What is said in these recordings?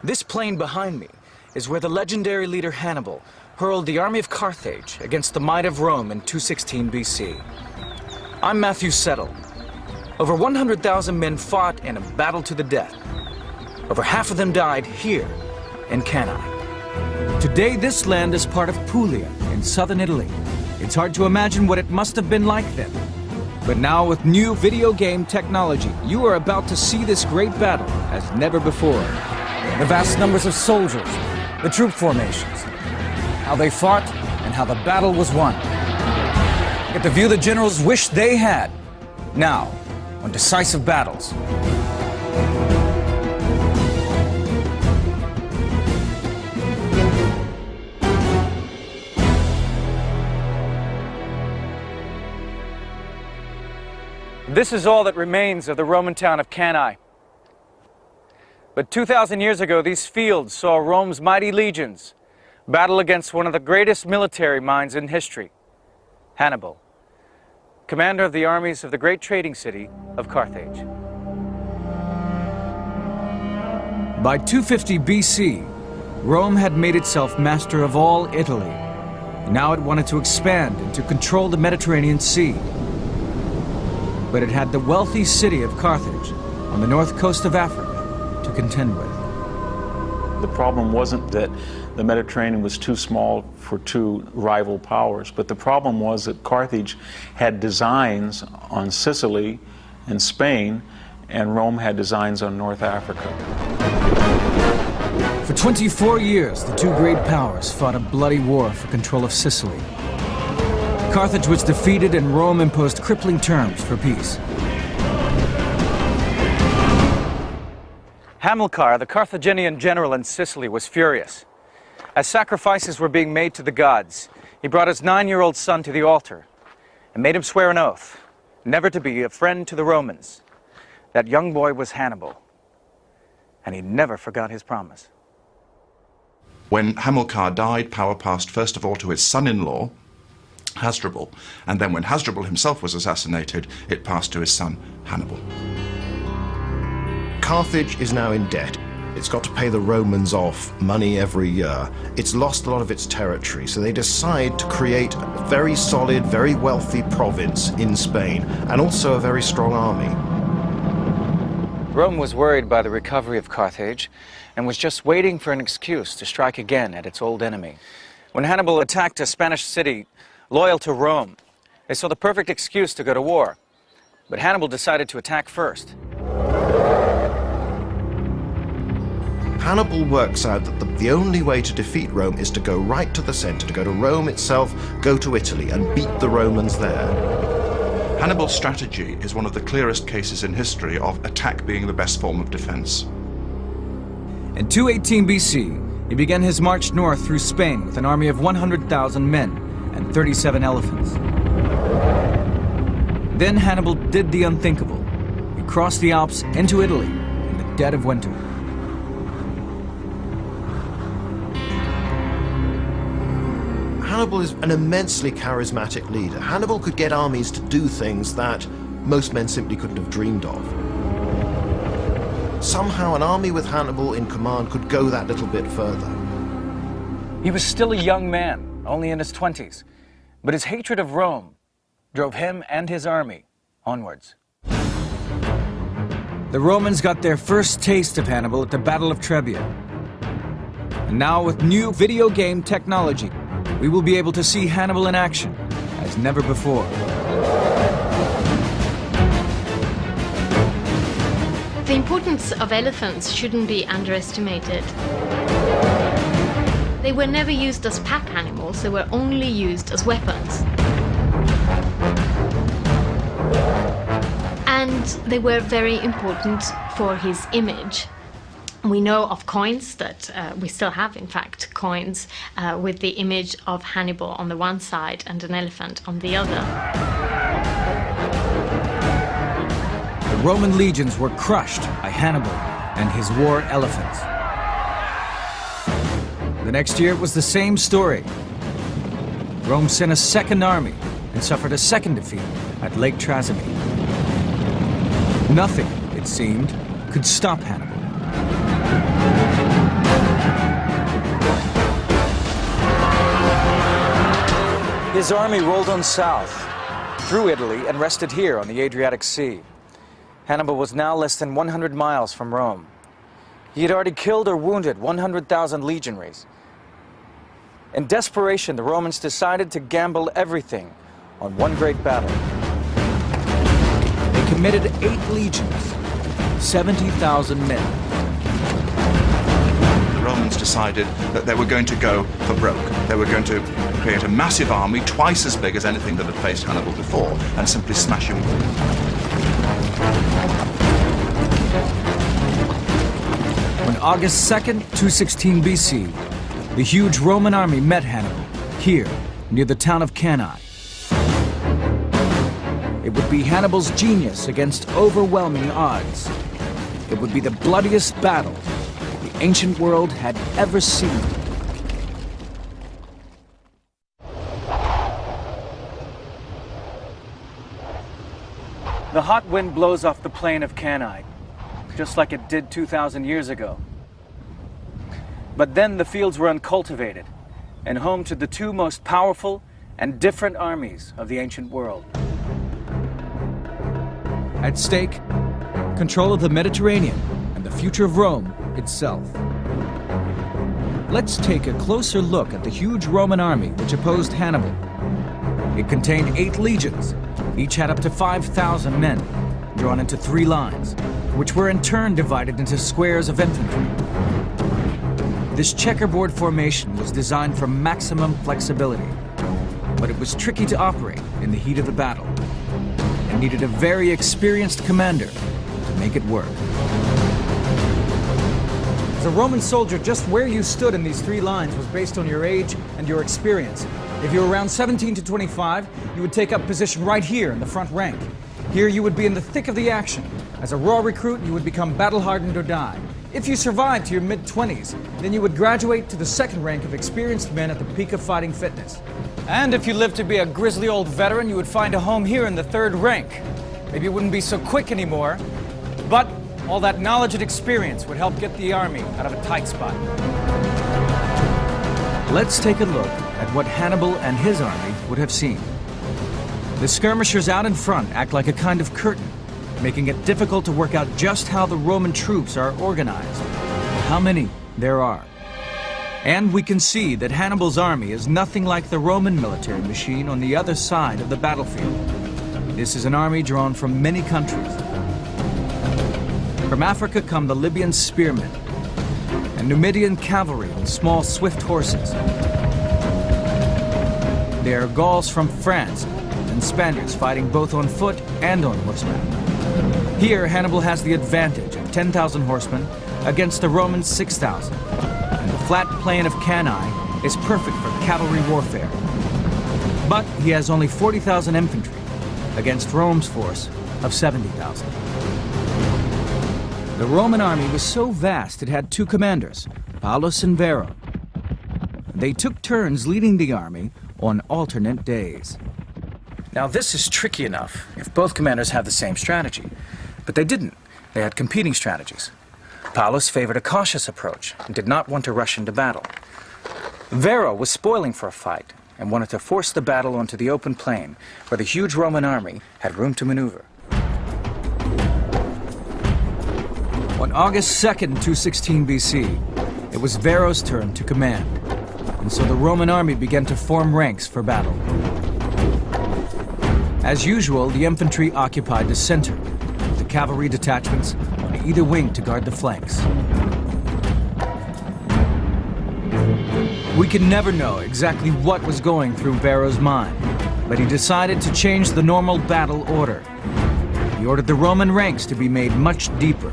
This plain behind me is where the legendary leader Hannibal hurled the army of Carthage against the might of Rome in 216 BC. I'm Matthew Settle. Over 100,000 men fought in a battle to the death. Over half of them died here in Cannas. Today, this land is part of Puglia in southern Italy. It's hard to imagine what it must have been like then. But now, with new video game technology, you are about to see this great battle as never before. The vast numbers of soldiers, the troop formations, how they fought, and how the battle was won. Get the view the generals wish they had, now, on decisive battles. This is all that remains of the Roman town of Cannae. But 2,000 years ago, these fields saw Rome's mighty legions battle against one of the greatest military minds in history, Hannibal, commander of the armies of the great trading city of Carthage. By 250 BC, Rome had made itself master of all Italy. Now it wanted to expand and to control the Mediterranean Sea. But it had the wealthy city of Carthage on the north coast of Africa to contend with. The problem wasn't that the Mediterranean was too small for two rival powers, but the problem was that Carthage had designs on Sicily and Spain, and Rome had designs on North Africa. For 24 years, the two great powers fought a bloody war for control of Sicily. Carthage was defeated and Rome imposed crippling terms for peace. Hamilcar, the Carthaginian general in Sicily, was furious. As sacrifices were being made to the gods, he brought his 9-year-old son to the altar and made him swear an oath, never to be a friend to the Romans. That young boy was Hannibal, and he never forgot his promise. When Hamilcar died, power passed first of all to his son-in-law, Hasdrubal, and then when Hasdrubal himself was assassinated, it passed to his son, Hannibal. Carthage is now in debt. It's got to pay the Romans off money every year. It's lost a lot of its territory, so they decide to create a very solid, very wealthy province in Spain, and also a very strong army. Rome was worried by the recovery of Carthage and was just waiting for an excuse to strike again at its old enemy. When Hannibal attacked a Spanish city loyal to Rome, they saw the perfect excuse to go to war. But Hannibal decided to attack first. Hannibal works out that the only way to defeat Rome is to go right to the center, to go to Rome itself, go to Italy, and beat the Romans there. Hannibal's strategy is one of the clearest cases in history of attack being the best form of defense. In 218 BC, he began his march north through Spain with an army of 100,000 men and 37 elephants. Then Hannibal did the unthinkable. He crossed the Alps into Italy in the dead of winter. Hannibal is an immensely charismatic leader. Hannibal could get armies to do things that most men simply couldn't have dreamed of. Somehow an army with Hannibal in command could go that little bit further. He was still a young man, only in his 20s, but his hatred of Rome drove him and his army onwards. The Romans got their first taste of Hannibal at the Battle of Trebia. And now, with new video game technology, we will be able to see Hannibal in action as never before. The importance of elephants shouldn't be underestimated. They were never used as pack animals, they were only used as weapons. And they were very important for his image. We know of coins that we still have, in fact, coins with the image of Hannibal on the one side and an elephant on the other. The Roman legions were crushed by Hannibal and his war elephants. The next year it was the same story. Rome sent a second army and suffered a second defeat at Lake Trasimene. Nothing, it seemed, could stop Hannibal. His army rolled on south, through Italy, and rested here on the Adriatic Sea. Hannibal was now less than 100 miles from Rome. He had already killed or wounded 100,000 legionaries. In desperation, the Romans decided to gamble everything on one great battle. They committed 8 legions, 70,000 men. The Romans decided that they were going to go for broke. They were going to create a massive army, twice as big as anything that had faced Hannibal before, and simply smash him. On August 2nd, 216 BC, the huge Roman army met Hannibal, here, near the town of Cannas. It would be Hannibal's genius against overwhelming odds. It would be the bloodiest battle the ancient world had ever seen. The hot wind blows off the plain of Cannae, just like it did 2,000 years ago. But then the fields were uncultivated and home to the 2 most powerful and different armies of the ancient world. At stake, control of the Mediterranean and the future of Rome itself. Let's take a closer look at the huge Roman army which opposed Hannibal. It contained 8 legions. Each had up to 5,000 men, drawn into 3 lines, which were in turn divided into squares of infantry. This checkerboard formation was designed for maximum flexibility, but it was tricky to operate in the heat of the battle, and needed a very experienced commander to make it work. As a Roman soldier, just where you stood in these 3 lines was based on your age and your experience. If you were around 17 to 25, you would take up position right here in the front rank. Here you would be in the thick of the action. As a raw recruit, you would become battle-hardened or die. If you survived to your mid-20s, then you would graduate to the second rank of experienced men at the peak of fighting fitness. And if you lived to be a grisly old veteran, you would find a home here in the 3rd rank. Maybe you wouldn't be so quick anymore, but all that knowledge and experience would help get the army out of a tight spot. Let's take a look at what Hannibal and his army would have seen. The skirmishers out in front act like a kind of curtain, making it difficult to work out just how the Roman troops are organized, how many there are. And we can see that Hannibal's army is nothing like the Roman military machine on the other side of the battlefield. This is an army drawn from many countries. From Africa come the Libyan spearmen, and Numidian cavalry on small, swift horses. There are Gauls from France, and Spaniards fighting both on foot and on horseback. Here, Hannibal has the advantage of 10,000 horsemen against the Romans' 6,000. And the flat plain of Cannae is perfect for cavalry warfare. But he has only 40,000 infantry against Rome's force of 70,000. The Roman army was so vast it had 2 commanders, Paulus and Vero. They took turns leading the army on alternate days. Now this is tricky enough if both commanders have the same strategy, but they didn't. They had competing strategies. Paulus favored a cautious approach and did not want to rush into battle. Vero was spoiling for a fight and wanted to force the battle onto the open plain where the huge Roman army had room to maneuver. On August 2nd, 216 BC, it was Vero's turn to command, and so the Roman army began to form ranks for battle. As usual, the infantry occupied the center, with the cavalry detachments on either wing to guard the flanks. We can never know exactly what was going through Vero's mind, but he decided to change the normal battle order. He ordered the Roman ranks to be made much deeper.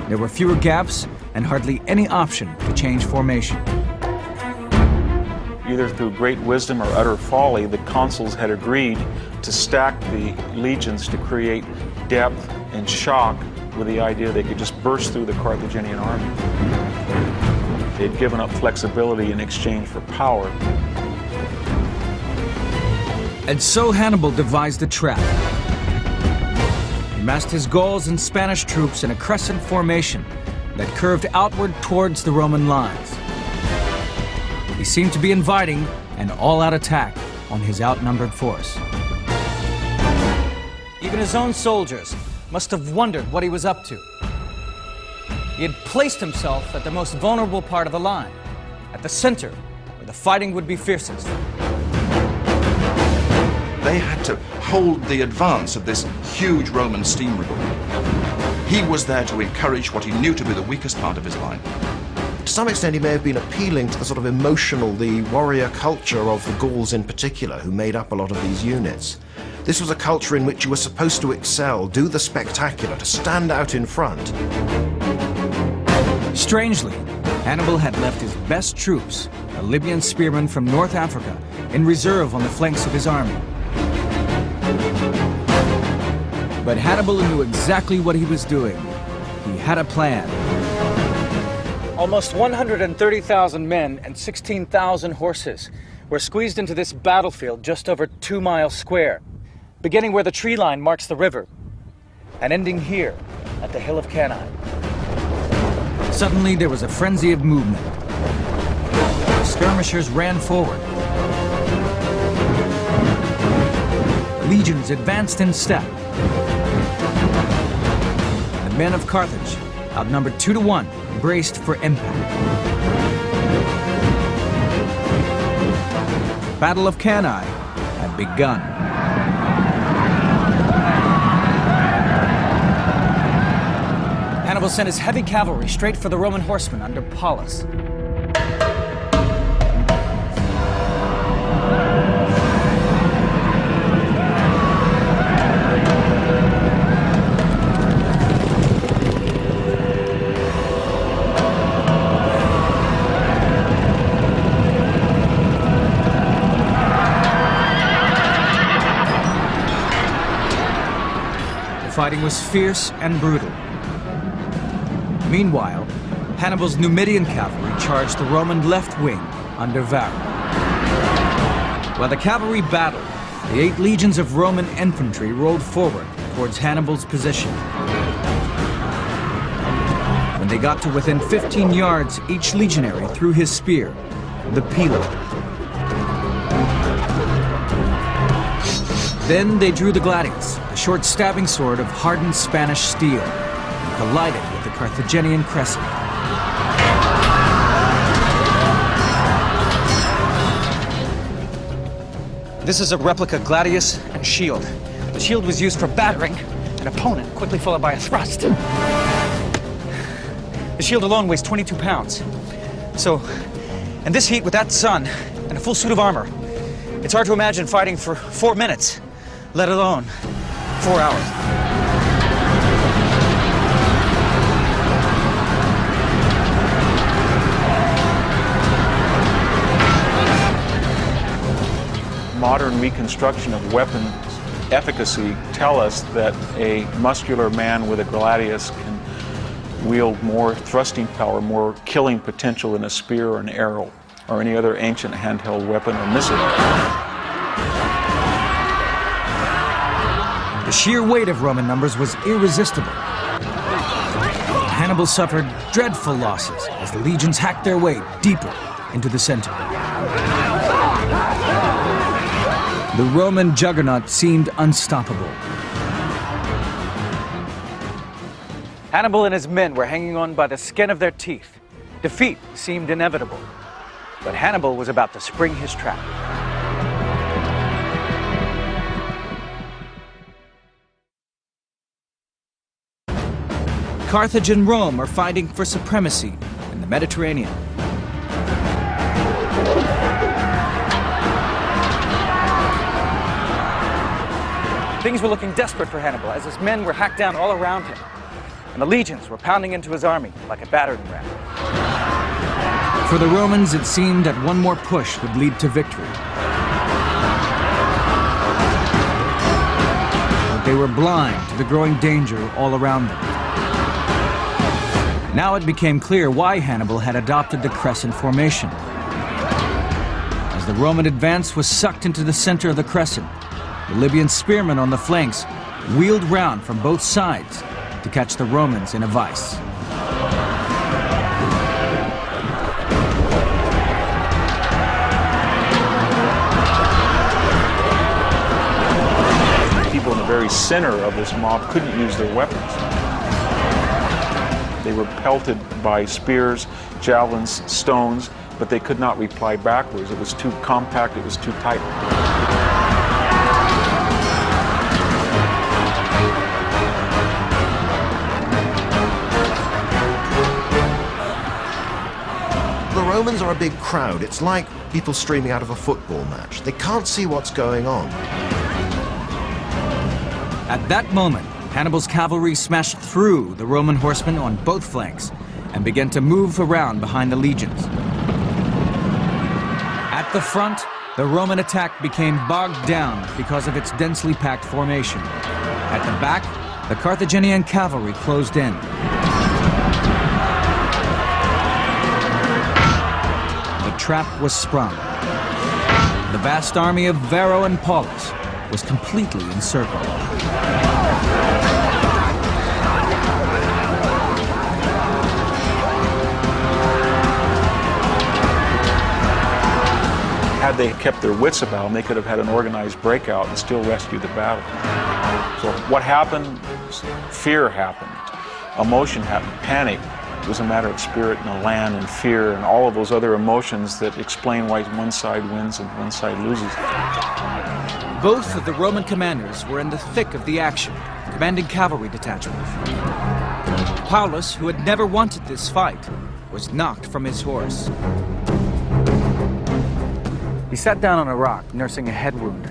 There were fewer gaps and hardly any option to change formation. Either through great wisdom or utter folly, the consuls had agreed to stack the legions to create depth and shock with the idea they could just burst through the Carthaginian army. They'd given up flexibility in exchange for power. And so Hannibal devised a trap. He massed his Gauls and Spanish troops in a crescent formation that curved outward towards the Roman lines. He seemed to be inviting an all-out attack on his outnumbered force. Even his own soldiers must have wondered what he was up to. He had placed himself at the most vulnerable part of the line, at the center, where the fighting would be fiercest. They had to hold the advance of this huge Roman steamroller. He was there to encourage what he knew to be the weakest part of his line. To some extent, he may have been appealing to the sort of emotional, the warrior culture of the Gauls in particular, who made up a lot of these units. This was a culture in which you were supposed to excel, do the spectacular, to stand out in front. Strangely, Hannibal had left his best troops, a Libyan spearman from North Africa, in reserve on the flanks of his army. But Hannibal knew exactly what he was doing. He had a plan. Almost 130,000 men and 16,000 horses were squeezed into this battlefield just over 2 miles square, beginning where the tree line marks the river, and ending here at the hill of Cannas. Suddenly, there was a frenzy of movement. The skirmishers ran forward. Legions advanced in step. The men of Carthage, outnumbered 2 to 1, braced for impact. The Battle of Cannae had begun. Hannibal sent his heavy cavalry straight for the Roman horsemen under Paulus. The fighting was fierce and brutal. Meanwhile, Hannibal's Numidian cavalry charged the Roman left wing under Varro. While the cavalry battled, the 8 legions of Roman infantry rolled forward towards Hannibal's position. When they got to within 15 yards, each legionary threw his spear, the pilo. Then they drew the gladius, a short stabbing sword of hardened Spanish steel, and collided with the Carthaginian crescent. This is a replica gladius and shield. The shield was used for battering an opponent, quickly followed by a thrust. The shield alone weighs 22 pounds. So, in this heat with that sun and a full suit of armor, it's hard to imagine fighting for 4 minutes, let alone 4 hours. Modern reconstruction of weapon efficacy tell us that a muscular man with a gladius can wield more thrusting power, more killing potential than a spear or an arrow or any other ancient handheld weapon or missile. The sheer weight of Roman numbers was irresistible. Hannibal suffered dreadful losses as the legions hacked their way deeper into the center. The Roman juggernaut seemed unstoppable. Hannibal and his men were hanging on by the skin of their teeth. Defeat seemed inevitable, but Hannibal was about to spring his trap. Carthage and Rome are fighting for supremacy in the Mediterranean. Things were looking desperate for Hannibal as his men were hacked down all around him, and the legions were pounding into his army like a battering ram. For the Romans, it seemed that one more push would lead to victory. But they were blind to the growing danger all around them. Now it became clear why Hannibal had adopted the crescent formation. As the Roman advance was sucked into the center of the crescent, the Libyan spearmen on the flanks wheeled round from both sides to catch the Romans in a vice. very center of this mob couldn't use their weapons. They were pelted by spears, javelins, stones, but they could not reply backwards. It was too compact, it was too tight. The Romans are a big crowd. It's like people streaming out of a football match. They can't see what's going on. At that moment, Hannibal's cavalry smashed through the Roman horsemen on both flanks and began to move around behind the legions. At the front, the Roman attack became bogged down because of its densely packed formation. At the back, the Carthaginian cavalry closed in. The trap was sprung. The vast army of Varro and Paulus was completely encircled. Had they kept their wits about them, they could have had an organized breakout and still rescued the battle. So what happened? Fear happened. Emotion happened. Panic. It was a matter of spirit and land and fear and all of those other emotions that explain why one side wins and one side loses. Both of the Roman commanders were in the thick of the action, commanding cavalry detachments. Paulus, who had never wanted this fight, was knocked from his horse. He sat down on a rock, nursing a head wound.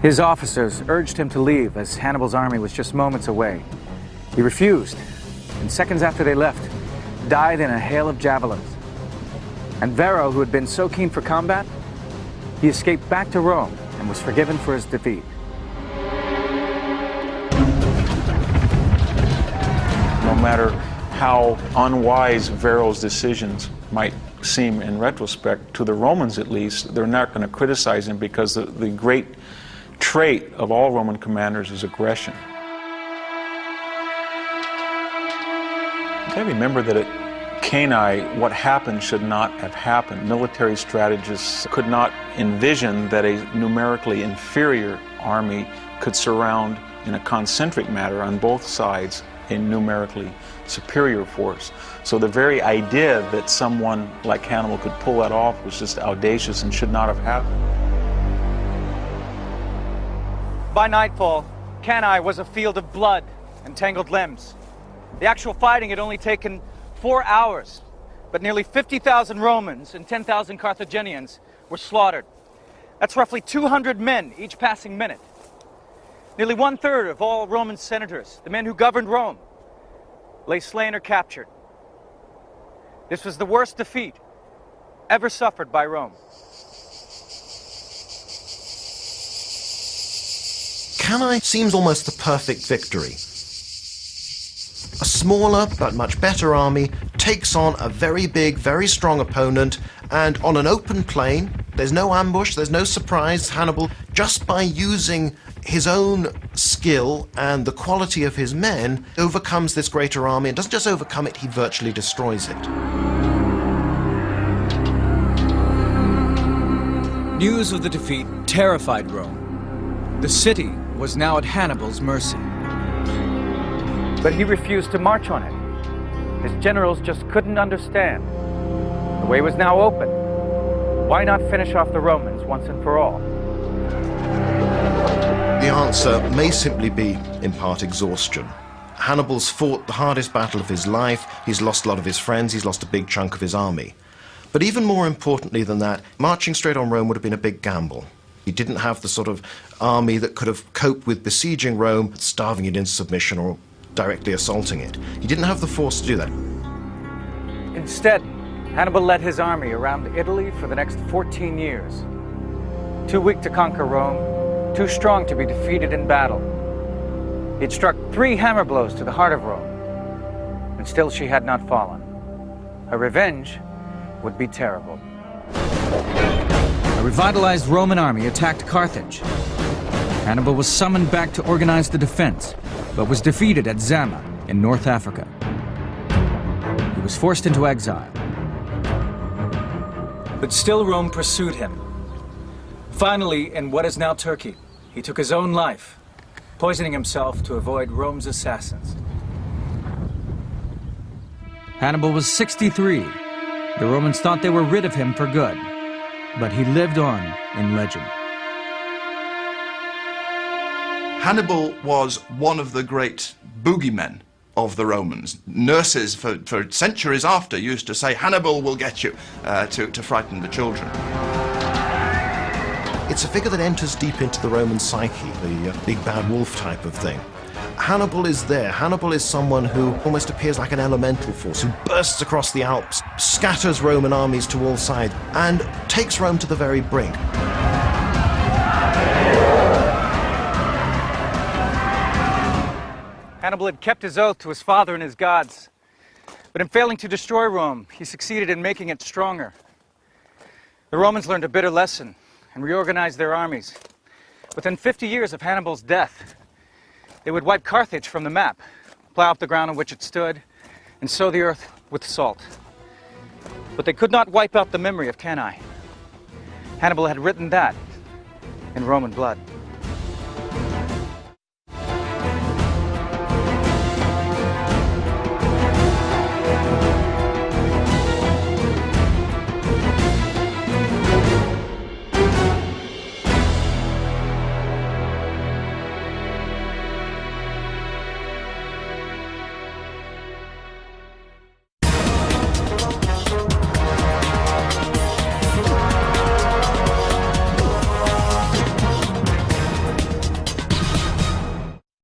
His officers urged him to leave, as Hannibal's army was just moments away. He refused, and seconds after they left, died in a hail of javelins. And Varro, who had been so keen for combat, he escaped back to Rome and was forgiven for his defeat. No matter how unwise Varro's decisions might seem in retrospect, to the Romans at least, they're not going to criticize him because the great trait of all Roman commanders is aggression. You gotta remember that at Cannae, what happened should not have happened. Military strategists could not envision that a numerically inferior army could surround in a concentric manner on both sides a numerically superior force. So the very idea that someone like Hannibal could pull that off was just audacious and should not have happened. By nightfall, Cannae was a field of blood and tangled limbs. The actual fighting had only taken 4 hours, but nearly 50,000 Romans and 10,000 Carthaginians were slaughtered. That's roughly 200 men each passing minute. Nearly 1/3 of all Roman senators, the men who governed Rome, lay slain or captured. This was the worst defeat ever suffered by Rome. Cannae seems almost the perfect victory. A smaller but much better army takes on a very big, very strong opponent, and on an open plain, there's no ambush, there's no surprise. Hannibal, just by using his own skill and the quality of his men, overcomes this greater army, and doesn't just overcome it, he virtually destroys it. News of the defeat terrified Rome. The city was now at Hannibal's mercy. But he refused to march on it. His generals just couldn't understand. The way was now open. Why not finish off the Romans once and for all? The answer may simply be, in part, exhaustion. Hannibal's fought the hardest battle of his life, he's lost a lot of his friends, he's lost a big chunk of his army. But even more importantly than that, marching straight on Rome would have been a big gamble. He didn't have the sort of army that could have coped with besieging Rome, starving it into submission or directly assaulting it. He didn't have the force to do that. Instead, Hannibal led his army around Italy for the next 14 years. Too weak to conquer Rome, too strong to be defeated in battle. He'd struck 3 hammer blows to the heart of Rome, and still she had not fallen. Her revenge would be terrible. A revitalized Roman army attacked Carthage. Hannibal was summoned back to organize the defense, but was defeated at Zama in North Africa. He was forced into exile. But still Rome pursued him. Finally, in what is now Turkey, he took his own life. poisoning himself to avoid Rome's assassins. Hannibal was 63. The Romans thought they were rid of him for good, but he lived on in legend. Hannibal was one of the great boogeymen of the Romans. Nurses for centuries after used to say, Hannibal will get you, to frighten the children. It's a figure that enters deep into the Roman psyche, the big bad wolf type of thing. Hannibal is there. Hannibal is someone who almost appears like an elemental force, who bursts across the Alps, scatters Roman armies to all sides, and takes Rome to the very brink. Hannibal had kept his oath to his father and his gods, but in failing to destroy Rome, he succeeded in making it stronger. The Romans learned a bitter lesson and reorganized their armies. Within 50 years of Hannibal's death, they would wipe Carthage from the map, plow up the ground on which it stood, and sow the earth with salt. But they could not wipe out the memory of Cannae. Hannibal had written that in Roman blood.